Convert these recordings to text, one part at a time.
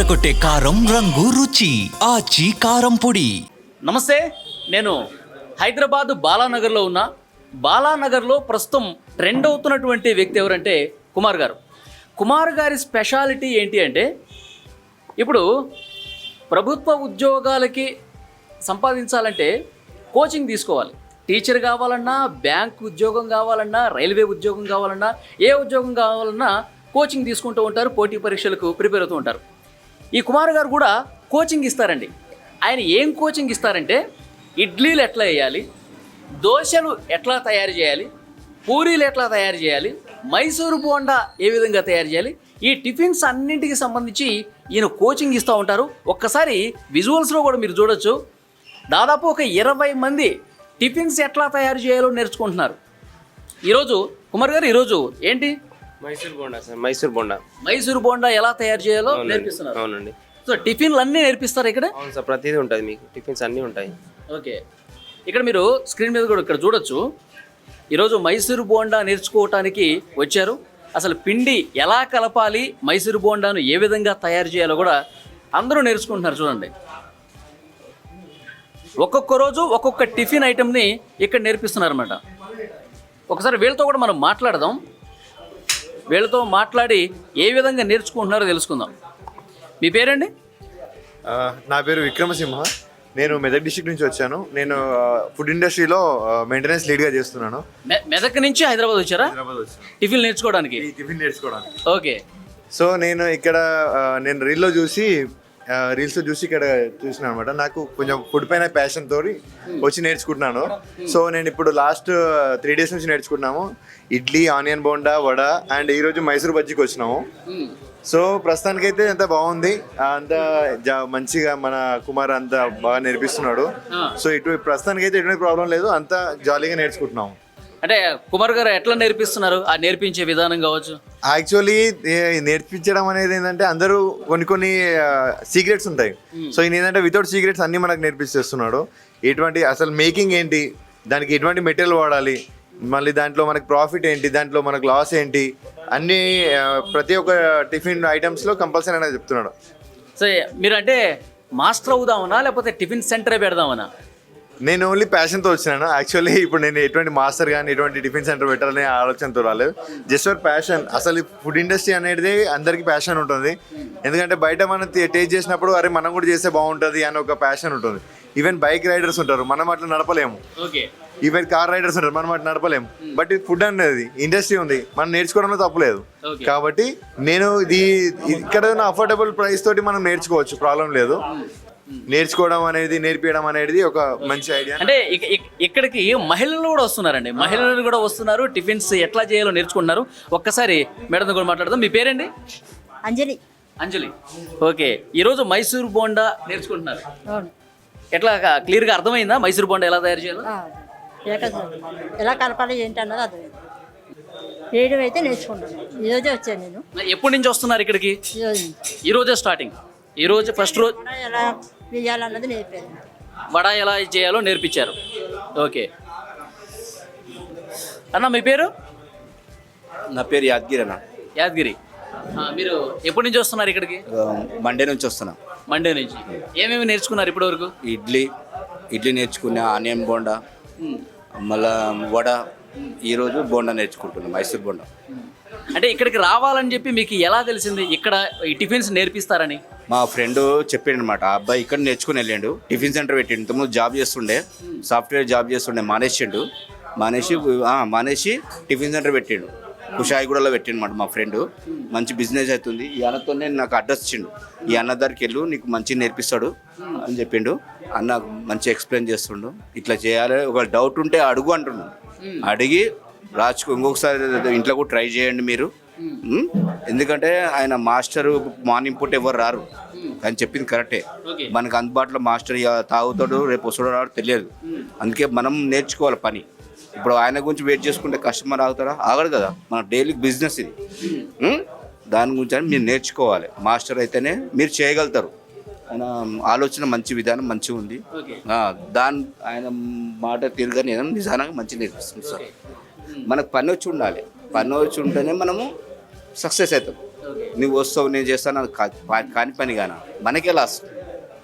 అదరగొట్టే కారం రంగు రుచి ఆచి కారం పొడి. నమస్తే, నేను హైదరాబాద్ బాలానగర్లో ఉన్నా. బాలానగర్లో ప్రస్తుతం ట్రెండ్ అవుతున్నటువంటి వ్యక్తి ఎవరంటే కుమార్ గారు. కుమార్ గారి స్పెషాలిటీ ఏంటి అంటే, ఇప్పుడు ప్రభుత్వ ఉద్యోగాలకి సంపాదించాలంటే కోచింగ్ తీసుకోవాలి. టీచర్ కావాలన్నా, బ్యాంక్ ఉద్యోగం కావాలన్నా, రైల్వే ఉద్యోగం కావాలన్నా, ఏ ఉద్యోగం కావాలన్నా కోచింగ్ తీసుకుంటూ ఉంటారు, పోటీ పరీక్షలకు ప్రిపేర్ అవుతూ ఉంటారు. ఈ కుమార్ గారు కూడా కోచింగ్ ఇస్తారండి. ఆయన ఏం కోచింగ్ ఇస్తారంటే, ఇడ్లీలు ఎట్లా వేయాలి, దోశలు ఎట్లా తయారు చేయాలి, పూరీలు ఎట్లా తయారు చేయాలి, మైసూరు బోండా ఏ విధంగా తయారు చేయాలి, ఈ టిఫిన్స్ అన్నింటికి సంబంధించి ఈయన కోచింగ్ ఇస్తూ ఉంటారు. ఒక్కసారి విజువల్స్లో కూడా మీరు చూడొచ్చు, దాదాపు ఒక 20 మంది టిఫిన్స్ ఎట్లా తయారు చేయాలో నేర్చుకుంటున్నారు. ఈరోజు కుమార్ గారు, ఈరోజు ఏంటి? మైసూర్ బోండా సార్. మైసూర్ బోండా ఎలా తయారు చేయాలో నేర్పిస్తున్నారు. అవునండి. సో టిఫిన్లు అన్నీ నేర్పిస్తారు ఇక్కడ? అవును సార్, ప్రతిదీ ఉంటుంది, మీకు టిఫిన్స్ అన్నీ ఉంటాయి. ఓకే, ఇక్కడ మీరు స్క్రీన్ మీద కూడా ఇక్కడ చూడొచ్చు. ఈరోజు మైసూర్ బోండా నేర్చుకోవటానికి వచ్చారు. అసలు పిండి ఎలా కలపాలి, మైసూర్ బోండాను ఏ విధంగా తయారు చేయాలో కూడా అందరూ నేర్చుకుంటున్నారు. చూడండి, ఒక్కొక్క రోజు ఒక్కొక్క టిఫిన్ ఐటెంని ఇక్కడ నేర్పిస్తున్నారన్నమాట. ఒకసారి వీళ్ళతో కూడా మనం మాట్లాడదాం. వీళ్ళతో మాట్లాడి ఏ విధంగా నేర్చుకుంటున్నారో తెలుసుకుందాం. మీ పేరండి? నా పేరు విక్రమసింహ. నేను మెదక్ డిస్ట్రిక్ట్ నుంచి వచ్చాను. నేను ఫుడ్ ఇండస్ట్రీలో మెయింటెనెన్స్ లీడ్గా చేస్తున్నాను. మెదక్ నుంచి హైదరాబాద్ వచ్చారా? హైదరాబాద్ వచ్చాను టిఫిన్ నేర్చుకోవడానికి. ఓకే. సో నేను ఇక్కడ రీల్స్ చూసి ఇక్కడ చూసిన అనమాట. నాకు కొంచెం ఫుడ్ పైన ప్యాషన్ తోటి వచ్చి నేర్చుకుంటున్నాను. సో నేను ఇప్పుడు లాస్ట్ 3 days నుంచి నేర్చుకుంటున్నాము. ఇడ్లీ, ఆనియన్ బోండా, వడ అండ్ ఈరోజు మైసూర్ బజ్జీకి వచ్చినాము. సో ప్రస్తుతానికైతే అంత బాగుంది, అంత మంచిగా మన కుమార్ అంత బాగా నేర్పిస్తున్నాడు. సో ప్రస్తుతానికైతే ఎటువంటి ప్రాబ్లం లేదు, అంత జాలీగా నేర్చుకుంటున్నాము. అంటే కుమార్ గారు ఎట్లా నేర్పిస్తున్నారు, ఆ నేర్పించే విధానం కావచ్చు? యాక్చువల్లీ నేర్పించడం అనేది ఏంటంటే, అందరూ కొన్ని సీక్రెట్స్ ఉంటాయి. సో ఈయన ఏంటంటే వితౌట్ సీక్రెట్స్ అన్ని మనకు నేర్పిస్తున్నాడు. ఎటువంటి అసలు మేకింగ్ ఏంటి, దానికి ఎటువంటి మెటీరియల్ వాడాలి, మళ్ళీ దాంట్లో మనకు ప్రాఫిట్ ఏంటి, దాంట్లో మనకు లాస్ ఏంటి, అన్ని ప్రతి ఒక్క టిఫిన్ ఐటమ్స్లో కంపల్సరీ అనేది చెప్తున్నాడు. సో మీరు అంటే మాస్టర్ అవుదామనా లేకపోతే టిఫిన్ సెంటరే పెడదామనా? నేను ఓన్లీ ప్యాషన్తో వచ్చినాను. యాక్చువల్లీ ఇప్పుడు నేను ఎటువంటి మాస్టర్ కానీ ఎటువంటి టిఫిన్ సెంటర్ పెట్టాలనే ఆలోచనతో రాలేదు. Just for passion. అసలు ఫుడ్ ఇండస్ట్రీ అనేది అందరికీ ప్యాషన్ ఉంటుంది. ఎందుకంటే బయట మనం టేస్ట్ చేసినప్పుడు అరే మనం కూడా చేస్తే బాగుంటుంది అని ఒక ప్యాషన్ ఉంటుంది. ఈవెన్ బైక్ రైడర్స్ ఉంటారు, మనం అట్లా నడపలేము. ఈవెన్ కార్ రైడర్స్ ఉంటారు, మనం అట్లా నడపలేము. బట్ ఇది ఫుడ్ అనేది ఇండస్ట్రీ ఉంది, మనం నేర్చుకోవడంలో తప్పులేదు. కాబట్టి నేను ఇక్కడ అఫోర్డబుల్ ప్రైస్ తోటి మనం నేర్చుకోవచ్చు, ప్రాబ్లం లేదు. నేర్చుకోవడం అనేది, నేర్పించడం అనేది ఒక మంచి ఐడియా. అంటే ఇక్కడికి మహిళలు కూడా వస్తున్నారండి, మహిళలు కూడా వస్తున్నారు, టిఫిన్స్ ఎట్లా చేయాలో నేర్చుకుంటున్నారు. ఒక్కసారి మేడంతో కూడా మాట్లాడదాం. మీ పేరండి? అంజలి. ఓకే, ఈరోజు మైసూర్ బోండా నేర్చుకుంటున్నారు. ఎట్లా క్లియర్గా అర్థమైందా మైసూర్ బోండా ఎలా తయారు చేయాలో? ఎలా కలపాలి ఏంటి అన్నది అర్థమైంది. వేయడం అయితే నేర్చుకుంటాను. ఈరోజే వచ్చాను నేను. ఎప్పటి నుంచి వస్తున్నారు ఇక్కడికి? ఈరోజే స్టార్టింగ్. ఈరోజు ఫస్ట్ రోజు ఎలా వేయాలన్నది నేర్పారు. వడ ఎలా చేయాలో నేర్పించారు. ఓకే అన్న, మీ పేరు? నా పేరు యాదగిరి అన్న. యాదగిరి. మీరు ఎప్పటి నుంచి వస్తున్నారు ఇక్కడికి? మండే నుంచి వస్తున్నా. మండే నుంచి. ఏమేమి నేర్చుకున్నారు ఇప్పటి వరకు? ఇడ్లీ నేర్చుకున్నా, ఆనియన్ బోండా, మళ్ళా వడ. ఈరోజు బోండా నేర్చుకుంటున్నాం, మైసూర్ బోండా. అంటే ఇక్కడికి రావాలని చెప్పి మీకు ఎలా తెలిసింది ఇక్కడ ఈ టిఫిన్స్ నేర్పిస్తారని? మా ఫ్రెండ్ చెప్పాడు అనమాట. ఆ అబ్బాయి ఇక్కడ నేర్చుకుని వెళ్ళాడు, టిఫిన్ సెంటర్ పెట్టిండు. ఇంతకుముందు జాబ్ చేస్తుండే, సాఫ్ట్వేర్ జాబ్ చేస్తుండే, మానేసి టిఫిన్ సెంటర్ పెట్టిండు. కుషాయిగూడలో పెట్టినమాట మా ఫ్రెండ్. మంచి బిజినెస్ అవుతుంది. ఈ అన్నతోనే నాకు అడ్రస్ ఇచ్చిండు, ఈ అన్న దగ్గరికి వెళ్ళు, నీకు మంచిగా నేర్పిస్తాడు అని చెప్పిండు. అన్న మంచి ఎక్స్ప్లెయిన్ చేస్తుండు, ఇట్లా చేయాలి, ఒక డౌట్ ఉంటే అడుగు అంటుండు. అడిగి ఇంకొకసారి ఇంట్లో కూడా ట్రై చేయండి మీరు. ఎందుకంటే ఆయన మాస్టర్ మార్నింగ్ పూట ఎవరు రారు, అని చెప్పింది కరెక్టే. మనకు అందుబాటులో మాస్టర్ తాగుతాడు, రేపు వస్తాడో రాడు తెలియదు. అందుకే మనం నేర్చుకోవాలి పని. ఇప్పుడు ఆయన గురించి వెయిట్ చేసుకుంటే కస్టమర్ ఆగుతారా? ఆగడు కదా. మన డైలీ బిజినెస్ ఇది. దాని గురించి అని మీరు నేర్చుకోవాలి. మాస్టర్ అయితేనే మీరు చేయగలుగుతారు. ఆయన ఆలోచన మంచి విధానం మంచిగా ఉంది. ఆయన మాట తీరుగానే నిజానంగా మంచిగా నేర్పిస్తుంది సార్. మనకు పని వచ్చి ఉండాలి. పని వచ్చి ఉంటేనే మనము సక్సెస్ అవుతాం. నువ్వు వస్తావు నేను చేస్తాను అది కాని పని కానా, మనకే లాస్.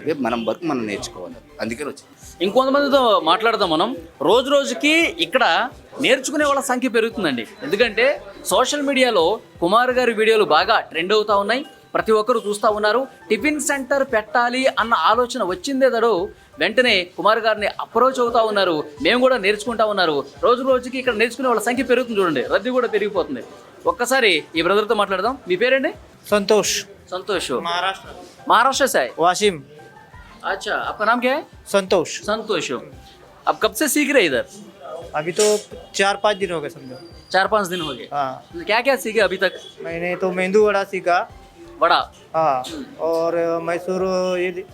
అదే మనం వర్క్ మనం నేర్చుకోవాలి, అందుకని వచ్చింది. ఇంకొంతమందితో మాట్లాడదాం మనం. రోజు రోజుకి ఇక్కడ నేర్చుకునే వాళ్ళ సంఖ్య పెరుగుతుందండి. ఎందుకంటే సోషల్ మీడియాలో కుమార్ గారి వీడియోలు బాగా ట్రెండ్ అవుతూ ఉన్నాయి, ప్రతి ఒక్కరు చూస్తూ ఉన్నారు. టిఫిన్ సెంటర్ పెట్టాలి అన్న ఆలోచన వచ్చిందే తడు వెంటనే కుమార్ గారిని అప్రోచ్ అవుతూ ఉన్నారు, మేము కూడా నేర్చుకుంటా ఉన్నారు. రోజు రోజుకి ఇక్కడ నేర్చుకునే వాళ్ళ సంఖ్య పెరుగుతుంది చూడండి, రద్దీ కూడా పెరిగిపోతుంది. ఒక్కసారి ఈ బ్రదర్తో మాట్లాడదాం. మీ పేరండి? संतोष, संतोष. महाराष्ट्र, महाराष्ट्र से आए? वाशिम, अच्छा, आपका नाम क्या है? संतोष। संतोष. अब कब से सीख रहे इधर? अभी तो 4-5 दिन हो गए समझो। 4-5 दिन हो गए. हाँ, क्या क्या सीखे अभी तक? मैंने तो मेंदू वड़ा सीखा। बड़ा. हाँ, और मैसूर ये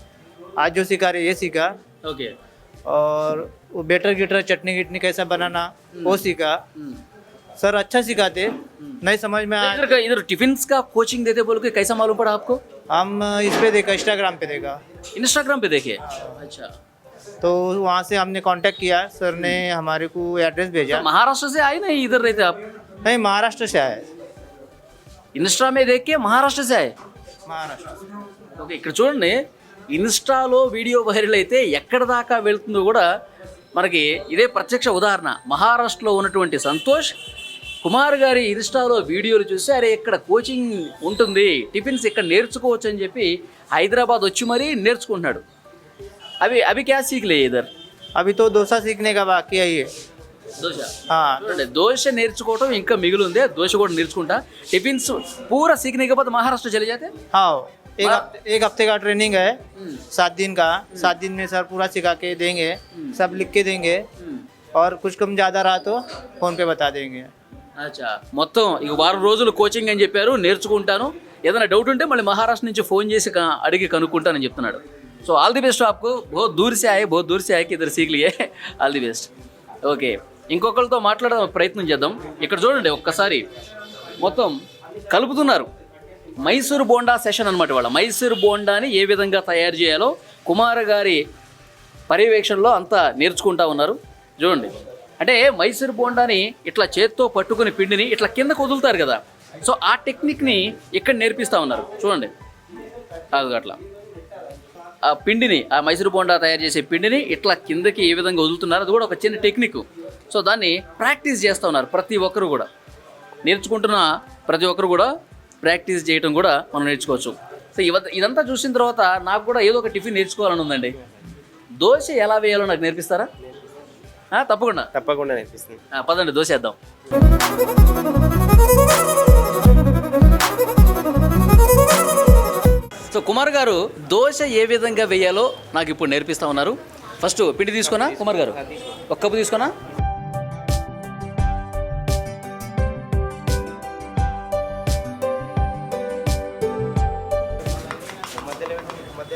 आज जो सिखा रहे ये सीखा। ओके. और वो बेटर गिटर चटनी गिटनी कैसा बनाना वो सीखा। सर अच्छा सिखाते, नहीं समझ में आया इधर टिफिन्स का कोचिंग देते बोल के कैसा मालूम पड़ा आपको? हम इस पे देखा, इंस्टाग्राम पे देखा, इंस्टाग्राम पे देखे. अच्छा, तो वहाँ से हमने कांटेक्ट किया। सर ने हमारे को एड्रेस भेजा। तो महाराष्ट्र से आए नहीं इधर रहते आप? नहीं, महाराष्ट्र से आए। इंस्टा में देख के महाराष्ट्र से आए. महाराष्ट्र। ఓకే, ఇక్కడ చూడండి, ఇన్స్టాలో వీడియో వైరల్ అయితే ఎక్కడ దాకా వెళ్తుందో కూడా మనకి ఇదే ప్రత్యక్ష ఉదాహరణ. మహారాష్ట్రలో ఉన్నటువంటి సంతోష్ కుమార్ గారి ఇన్స్టాలో వీడియోలు చూసి అరే ఇక్కడ కోచింగ్ ఉంటుంది, టిఫిన్స్ ఇక్కడ నేర్చుకోవచ్చు అని చెప్పి హైదరాబాద్ వచ్చి మరీ నేర్చుకుంటున్నాడు. అవి క్యా సీక్లే ఇదర్? अभी तो डोसा सीखने का बाकी है ये। దోశ. हाँ, చూడండి, దోశ నేర్చుకోవటం ఇంకా మిగిలి ఉంది. దోశ కూడా నేర్చుకుంటా. టిఫిన్స్ పూరా సీఖనే के बाद महाराष्ट्र चले जाते? हाँ, एक हफ्ते का ट्रेनिंग है, 7 दिन का। 7 दिन में सर पूरा सिखा के देंगे, सब लिख के देंगे, और कुछ कम ज़्यादा रहा तो फ़ोन पे बता देंगे। అచ్చా, మొత్తం ఇక వారం రోజులు కోచింగ్ అని చెప్పారు, నేర్చుకుంటాను. ఏదైనా డౌట్ ఉంటే మళ్ళీ మహారాష్ట్ర నుంచి ఫోన్ చేసి అడిగి కనుక్కుంటానని చెప్తున్నాడు. సో ఆల్ ది బెస్ట్ ఆప్కు. బహుత్ దూర్ సే ఆయే, బహుత్ దూర్ సే ఆయే, ఇద్దరు సీక్లియే. All the best. ఓకే, ఇంకొకరితో మాట్లాడడం ప్రయత్నం చేద్దాం. ఇక్కడ చూడండి, ఒక్కసారి మొత్తం కలుపుతున్నారు. మైసూర్ బోండా సెషన్ అనమాట. వాళ్ళ మైసూర్ బోండాని ఏ విధంగా తయారు చేయాలో కుమార్ గారి పర్యవేక్షణలో అంతా నేర్చుకుంటా ఉన్నారు. చూడండి, అంటే మైసూర్ బోండాని ఇట్లా చేత్తో పట్టుకుని పిండిని ఇట్లా కిందకు వదులుతారు కదా, సో ఆ టెక్నిక్ని ఇక్కడ నేర్పిస్తూ ఉన్నారు. చూడండి, అది అట్లా ఆ పిండిని, ఆ మైసూర్ బోండా తయారు చేసే పిండిని ఇట్లా కిందకి ఏ విధంగా వదులుతున్నారు, అది కూడా ఒక చిన్న టెక్నిక్. సో దాన్ని ప్రాక్టీస్ చేస్తూ ఉన్నారు ప్రతి ఒక్కరు కూడా. నేర్చుకుంటున్న ప్రతి ఒక్కరు కూడా ప్రాక్టీస్ చేయడం కూడా మనం నేర్చుకోవచ్చు. సో ఇదంతా చూసిన తర్వాత నాకు కూడా ఏదో ఒక టిఫిన్ నేర్చుకోవాలని ఉందండి. దోశ ఎలా వేయాలో నాకు నేర్పిస్తారా? తప్పకుండా నేర్పిస్తుంది. పదండి దోశ వేద్దాం. సో కుమార్ గారు దోశ ఏ విధంగా వేయాలో నాకు ఇప్పుడు నేర్పిస్తా ఉన్నారు. ఫస్ట్ పిండి తీసుకున్నా కుమార్ గారు, ఒక కప్పు తీసుకున్నా.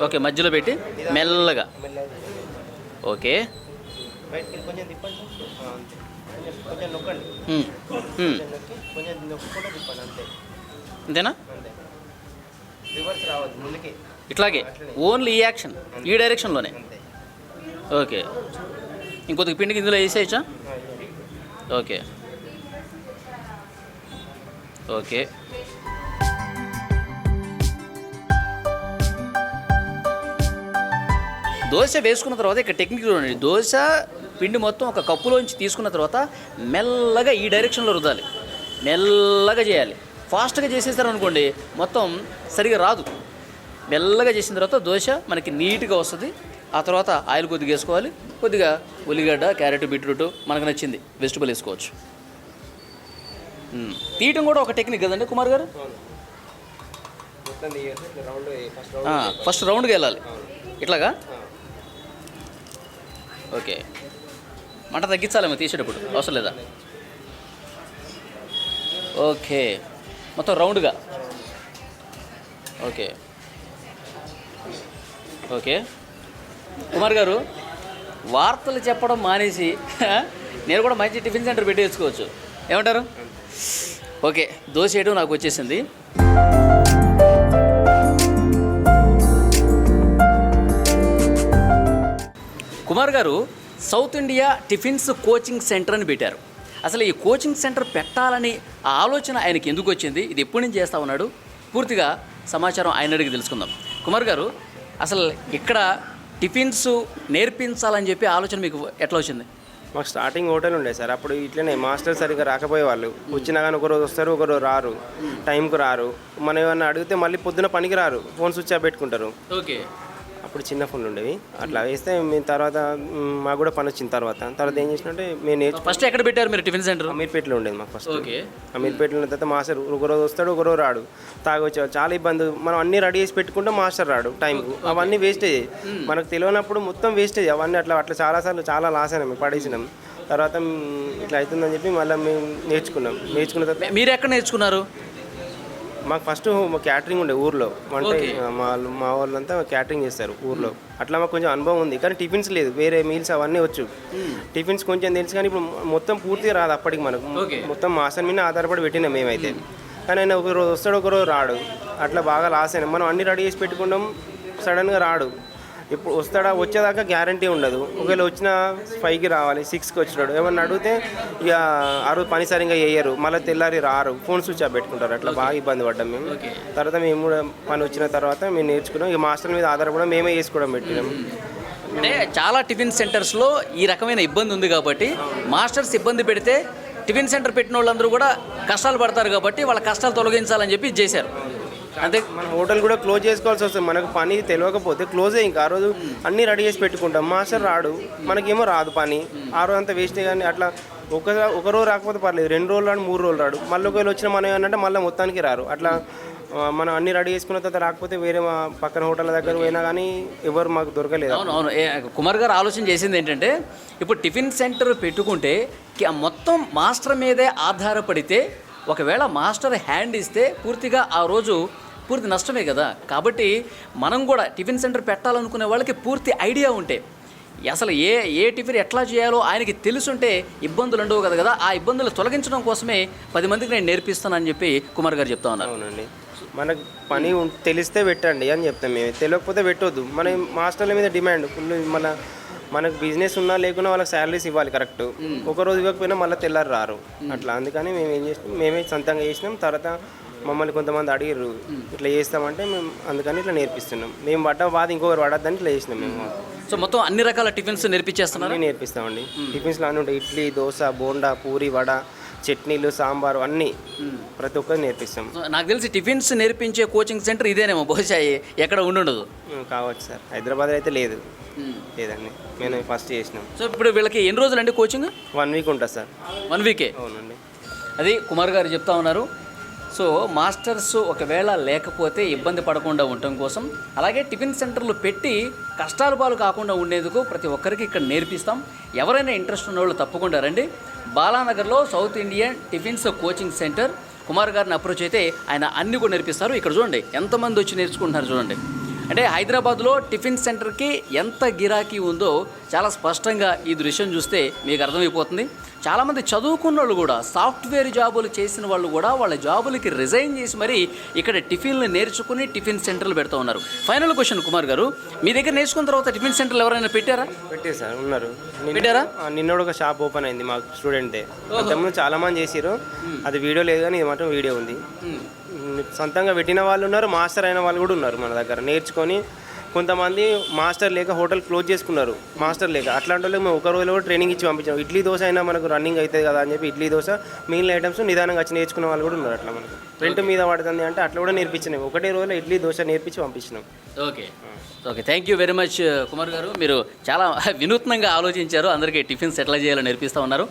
ఓకే, మధ్యలో పెట్టి మెల్లగా. ఓకే, అంతేనా? ఇట్లాగే ఓన్లీ ఈ యాక్షన్, ఈ డైరెక్షన్లోనే. ఓకే, ఇంకొద్ది పిండికి ఇందులో వేసేయచ్చా? ఓకే ఓకే దోశ వేసుకున్న తర్వాత ఇక్కడ టెక్నిక్ చూడండి. దోశ పిండి మొత్తం ఒక కప్పులోంచి తీసుకున్న తర్వాత మెల్లగా ఈ డైరెక్షన్లో రుద్దాలి, మెల్లగా చేయాలి. ఫాస్ట్గా చేసేస్తారు అనుకోండి మొత్తం సరిగా రాదు. మెల్లగా చేసిన తర్వాత దోశ మనకి నీట్గా వస్తుంది. ఆ తర్వాత ఆయిల్ కొద్దిగా వేసుకోవాలి, కొద్దిగా ఉల్లిగడ్డ, క్యారెట్, బీట్రూట్ మనకు నచ్చింది వెజిటబుల్ వేసుకోవచ్చు. తీయటం కూడా ఒక టెక్నిక్ కదండి కుమార్ గారు? ఫస్ట్ రౌండ్గా వెళ్ళాలి ఇట్లాగా. ఓకే, మంట తగ్గించాలేమో తీసేటప్పుడు, అవసరం లేదా? ఓకే, మొత్తం రౌండ్గా. ఓకే ఓకే కుమార్ గారు వార్తలు చెప్పడం మానేసి నేను కూడా మంచి టిఫిన్ సెంటర్ పెట్టేసుకోవచ్చు, ఏమంటారు? ఓకే, దోశ వేయడం నాకు వచ్చేసింది. కుమార్ గారు south India tiffins coaching centre అని పెట్టారు. అసలు ఈ కోచింగ్ సెంటర్ పెట్టాలని ఆ ఆలోచన ఆయనకి ఎందుకు వచ్చింది, ఇది ఎప్పటి నుంచి చేస్తా ఉన్నాడు, పూర్తిగా సమాచారం ఆయన అడిగి తెలుసుకుందాం. కుమార్ గారు, అసలు ఇక్కడ టిఫిన్స్ నేర్పించాలని చెప్పి ఆలోచన మీకు ఎట్లా వచ్చింది? మాకు స్టార్టింగ్ హోటల్ ఉండే సార్, అప్పుడు ఇట్లనే మాస్టర్ సరిగ్గా రాకపోయేవాళ్ళు. వచ్చినా కానీ ఒకరోజు వస్తారు, ఒకరోజు రారు, టైంకు రారు. మనం ఏమన్నా అడిగితే మళ్ళీ పొద్దున పనికి రారు, ఫోన్ స్విచ్ ఆఫ్ పెట్టుకుంటారు. ఓకే. అప్పుడు చిన్న ఫోన్లు ఉండేవి, అట్లా వేస్తే మేము తర్వాత మాకు కూడా పని వచ్చిన తర్వాత ఏం చేసినట్టే మేము నేర్చుకున్నాం. ఫస్ట్ ఎక్కడ పెట్టారు మీరు టిఫిన్ సెంటర్? అమీర్పేటలో ఉండేది మాకు ఫస్ట్. ఓకే. అమీర్పేటలో ఉన్న తర్వాత మాస్టర్ ఒకరోజు వస్తాడు, ఒకరోజు రాడు, తాగొచ్చేవాడు. చాలా ఇబ్బంది. మనం అన్నీ రెడీ చేసి పెట్టుకుంటే మాస్టర్ రాడు టైంకు, అవన్నీ వేస్టేజ్. మనకు తెలియనప్పుడు మొత్తం వేస్టేజ్ అవన్నీ. అట్లా చాలాసార్లు చాలా లాస్ అయినాం, మేము పడేసినాం. తర్వాత ఇట్లా అవుతుందని చెప్పి మళ్ళీ మేము నేర్చుకున్న తర్వాత మీరు ఎక్కడ నేర్చుకున్నారు? మాకు ఫస్ట్ క్యాటరింగ్ ఉండే ఊర్లో, అంటే మా వాళ్ళంతా క్యాటరింగ్ చేస్తారు ఊర్లో. అట్లా మాకు కొంచెం అనుభవం ఉంది, కానీ టిఫిన్స్ లేదు, వేరే మీల్స్ అవన్నీ వచ్చు. టిఫిన్స్ కొంచెం తెలుసు, కానీ ఇప్పుడు మొత్తం పూర్తిగా రాదు. అప్పటికి మనకు మొత్తం మాసం మీద ఆధారపడి పెట్టినాం మేమైతే. కానీ ఆయన ఒకరోజు వస్తాడు, ఒకరోజు రాడు, అట్లా బాగా లాస్ అయినాం. మనం అన్ని రెడీ చేసి పెట్టుకుంటాం, సడన్గా రాడు. ఇప్పుడు వస్తాడా, వచ్చేదాకా గ్యారంటీ ఉండదు. ఒకవేళ వచ్చిన 5కి రావాలి, 6కి వచ్చినాడు, ఏమన్నా అడిగితే ఇక ఆ రోజు పని సరిగ్గా చేయరు, మళ్ళీ తెల్లారి రారు, ఫోన్ స్విచ్ ఆఫ్ పెట్టుకుంటారు. అట్లా బాగా ఇబ్బంది పడ్డాం మేము. తర్వాత మేము కూడా పని వచ్చిన తర్వాత మేము నేర్చుకున్నాం. ఇక మాస్టర్ మీద ఆధారపడి మేమే చేసుకోవడం పెట్టినాం. అంటే చాలా టిఫిన్ సెంటర్స్లో ఈ రకమైన ఇబ్బంది ఉంది కాబట్టి మాస్టర్స్ ఇబ్బంది పెడితే టిఫిన్ సెంటర్ పెట్టిన వాళ్ళందరూ కూడా కష్టాలు పడతారు కాబట్టి వాళ్ళ కష్టాలు తొలగించాలని చెప్పి చేశారు. అంతే. మన హోటల్ కూడా క్లోజ్ చేసుకోవాల్సి వస్తుంది. మనకు పని తెలియకపోతే క్లోజే. ఇంకా ఆ రోజు అన్నీ రెడీ చేసి పెట్టుకుంటాం, మాస్టర్ రాడు, మనకేమో రాదు పని. ఆ రోజు అంతా వేస్టే. కానీ అట్లా ఒక రోజు రాకపోతే పర్లేదు, 2 రోజులు రాడు, 3 రోజులు రాడు. మళ్ళీ ఒకవేళ వచ్చిన మనం ఏమంటే మళ్ళీ మొత్తానికి రారు. అట్లా మనం అన్ని రెడీ చేసుకున్న తర్వాత రాకపోతే వేరే మా పక్కన హోటల్ దగ్గర పోయినా కానీ ఎవరు మాకు దొరకలేదు. అవును. కుమార్ గారు ఆలోచన చేసింది ఏంటంటే, ఇప్పుడు టిఫిన్ సెంటర్ పెట్టుకుంటే మొత్తం మాస్టర్ మీదే ఆధారపడితే ఒకవేళ మాస్టర్ హ్యాండ్ ఇస్తే పూర్తిగా ఆ రోజు పూర్తి నష్టమే కదా. కాబట్టి మనం కూడా టిఫిన్ సెంటర్ పెట్టాలనుకునే వాళ్ళకి పూర్తి ఐడియా ఉంటే, అసలు ఏ టిఫిన్ ఎట్లా చేయాలో ఆయనకి తెలుసుంటే ఇబ్బందులు ఉండవు కదా. ఆ ఇబ్బందులు తొలగించడం కోసమే 10 మందికి నేను నేర్పిస్తానని చెప్పి కుమార్ గారు చెప్తా ఉన్నారు. అవునండి. మనకు పని తెలిస్తే పెట్టండి అని చెప్తాం మేము, తెలియకపోతే పెట్టొద్దు. మన మాస్టర్ల మీద డిమాండ్ ఫుల్. మనకు బిజినెస్ ఉన్నా లేకున్నా వాళ్ళకి శాలరీస్ ఇవ్వాలి కరెక్ట్. ఒకరోజు ఇవ్వకపోయినా మళ్ళీ తెల్లారి రారు. అట్లా అందుకని మేము ఏం చేసినాం, మేమే సొంతంగా చేసినాం. తర్వాత మమ్మల్ని కొంతమంది అడిగారు ఇట్లా చేస్తామంటే మేము అందుకని ఇట్లా నేర్పిస్తున్నాం. మేము పడ్డ బాధ ఇంకొకరు పడద్దని ఇట్లా చేసినాం మేము. సో మొత్తం అన్ని రకాల టిఫిన్స్ నేర్పించేస్తున్నారు? నేర్పిస్తామండి. టిఫిన్స్లో అన్నీ ఉంటాయి, ఇడ్లీ, దోశ, బోండా, పూరి, వడ, చట్నీలు, సాంబారు అన్నీ ప్రతి ఒక్కరు నేర్పిస్తాం. నాకు తెలిసి టిఫిన్స్ నేర్పించే కోచింగ్ సెంటర్ ఇదేనేమో, బహుశా ఎక్కడ ఉండదు. కావచ్చు సార్, హైదరాబాద్లో అయితే లేదండి, మేము ఫస్ట్ చేసినాం. సో ఇప్పుడు వీళ్ళకి ఎన్ని రోజులు అండి కోచింగ్? 1 వీక్ ఉంటుంది సార్. 1 వీకే? అవునండి. అది కుమార్ గారు చెప్తా ఉన్నారు. సో మాస్టర్స్ ఒకవేళ లేకపోతే ఇబ్బంది పడకుండా ఉండటం కోసం, అలాగే టిఫిన్ సెంటర్లు పెట్టి కష్టాల పాలు కాకుండా ఉండేందుకు ప్రతి ఒక్కరికి ఇక్కడ నేర్పిస్తాం. ఎవరైనా ఇంట్రెస్ట్ ఉన్న వాళ్ళు తప్పకుండా రండి. బాలానగర్లో south Indian tiffins coaching centre. Kumar గారిని అప్రోచ్ అయితే ఆయన అన్ని కూడా నేర్పిస్తారు. ఇక్కడ చూడండి ఎంతమంది వచ్చి నేర్చుకుంటున్నారు చూడండి. అంటే హైదరాబాద్లో టిఫిన్ సెంటర్కి ఎంత గిరాకీ ఉందో చాలా స్పష్టంగా ఈ దృశ్యం చూస్తే మీకు అర్థమైపోతుంది. చాలామంది చదువుకున్న వాళ్ళు కూడా, సాఫ్ట్వేర్ జాబులు చేసిన వాళ్ళు కూడా వాళ్ళ జాబులకి రిజైన్ చేసి మరీ ఇక్కడ టిఫిన్లు నేర్చుకుని టిఫిన్ సెంటర్లు పెడతా ఉన్నారు. ఫైనల్ క్వశ్చన్ కుమార్ గారు, మీ దగ్గర నేర్చుకున్న తర్వాత టిఫిన్ సెంటర్లు ఎవరైనా పెట్టారా? పెట్టారు సార్, ఉన్నారు. పెట్టారా? నిన్న ఒక షాప్ ఓపెన్ అయింది మాకు స్టూడెంట్దే. అంతకుముందు చాలా మంది చేసారు, అది వీడియో లేదు కానీ ఇది మాత్రం వీడియో ఉంది. సొంతంగా పెట్టిన వాళ్ళు ఉన్నారు, మాస్టర్ అయిన వాళ్ళు కూడా ఉన్నారు మన దగ్గర నేర్చుకొని. కొంతమంది మాస్టర్ లేక హోటల్ క్లోజ్ చేసుకున్నారు, మాస్టర్ లేక. అట్లాంటి వాళ్ళకి మేము ఒక రోజులో కూడా ట్రైనింగ్ ఇచ్చి పంపించాం. ఇడ్లీ దోశ అయినా మనకు రన్నింగ్ అవుతుంది కదా అని చెప్పి ఇడ్లీ దోశ మిగిలిన ఐటమ్స్ నిదానంగా వచ్చి నేర్చుకున్న వాళ్ళు కూడా ఉన్నారు. అట్లా మనకు రెంట్ మీద పడుతుంది అంటే అట్లా కూడా నేర్పించినాం. ఒకటే రోజులో ఇడ్లీ దోశ నేర్పించి పంపించినాం. Okay. Thank you very much Kumar గారు. మీరు చాలా వినూత్నంగా ఆలోచించారు, అందరికీ టిఫిన్స్ ఎట్లా చేయాలో నేర్పిస్తూ ఉన్నారు.